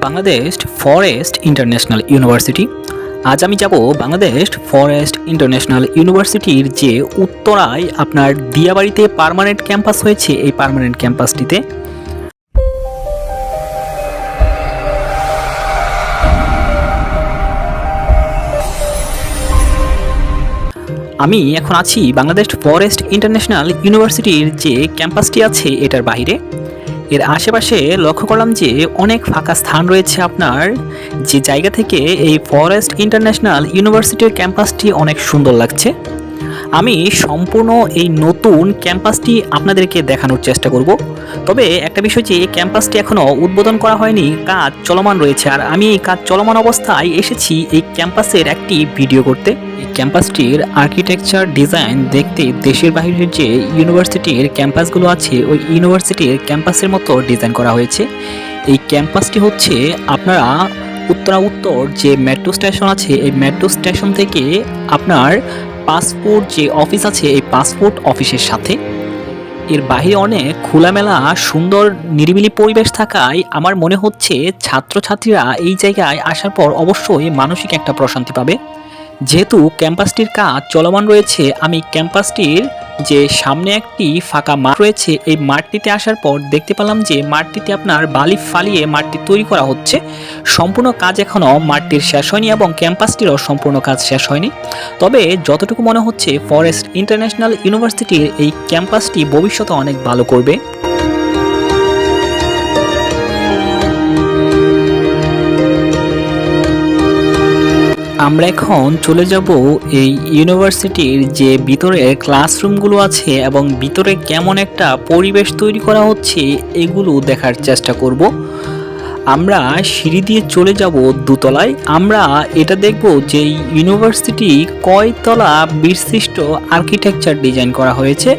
Bangladesh forest international university. আজ আমি যাব বাংলাদেশ ফরেস্ট ইন্টারন্যাশনাল ইউনিভার্সিটির যে উত্তরায় আপনার দিয়াবাড়িতে পার্মানেন্ট ক্যাম্পাস হয়েছে, এই পার্মানেন্ট ক্যাম্পাসটিতে। আমি এখন আছি বাংলাদেশ ফরেস্ট ইন্টারন্যাশনাল ইউনিভার্সিটির যে ক্যাম্পাসটি আছে এটার বাইরে। এর আশেপাশে লক্ষ্য করলাম যে অনেক ফাঁকা স্থান রয়েছে। আপনার যে জায়গা থেকে এই ফরেস্ট ইন্টারন্যাশনাল ইউনিভার্সিটির ক্যাম্পাসটি অনেক সুন্দর লাগছে। আমি সম্পূর্ণ এই নতুন ক্যাম্পাসটি আপনাদেরকে দেখানোর চেষ্টা করব। তবে একটা বিষয় যে এই ক্যাম্পাসটি এখনও উদ্বোধন করা হয়নি, কাজ চলমান রয়েছে। আর আমি এই কাজ চলমান অবস্থায় এসেছি এই ক্যাম্পাসের একটি ভিডিও করতে। এই ক্যাম্পাসটির আর্কিটেকচার ডিজাইন দেখতে দেশের বাইরের যে ইউনিভার্সিটির ক্যাম্পাসগুলো আছে ওই ইউনিভার্সিটির ক্যাম্পাসের মতো ডিজাইন করা হয়েছে। এই ক্যাম্পাসটি হচ্ছে আপনারা উত্তর যে মেট্রো স্টেশন আছে এই মেট্রো স্টেশন থেকে আপনার পাসপোর্ট যে অফিস আছে এই পাসপোর্ট অফিসের সাথে। এর বাইরে অনেক খোলামেলা সুন্দর নিরিবিলি পরিবেশ থাকায় আমার মনে হচ্ছে ছাত্রছাত্রীরা এই জায়গায় আসার পর অবশ্যই মানসিক একটা প্রশান্তি পাবে। যেহেতু ক্যাম্পাসটির কাজ চলমান রয়েছে, আমি ক্যাম্পাসটির যে সামনে একটি ফাঁকা মাঠ রয়েছে এই মাঠটিতে আসার পর দেখতে পেলাম যে মাঠটিতে আপনার বালি ফালিয়ে মাঠটি তৈরি করা হচ্ছে। সম্পূর্ণ কাজ এখনও মাঠটির শেষ হয়নি এবং ক্যাম্পাসটিরও সম্পূর্ণ কাজ শেষ হয়নি। তবে যতটুকু মনে হচ্ছে ফরেস্ট ইন্টারন্যাশনাল ইউনিভার্সিটির এই ক্যাম্পাসটি ভবিষ্যতে অনেক ভালো করবে। আমরা এখন চলে যাব এই ইউনিভার্সিটির যে ভিতরে ক্লাসরুমগুলো আছে এবং ভিতরে কেমন একটা পরিবেশ তৈরি করা হচ্ছে এগুলো দেখার চেষ্টা করব। আমরা সিঁড়ি দিয়ে চলে যাব দোতলায়। আমরা এটা দেখব যে ইউনিভার্সিটি কয়তলা বিশিষ্ট আর্কিটেকচার ডিজাইন করা হয়েছে।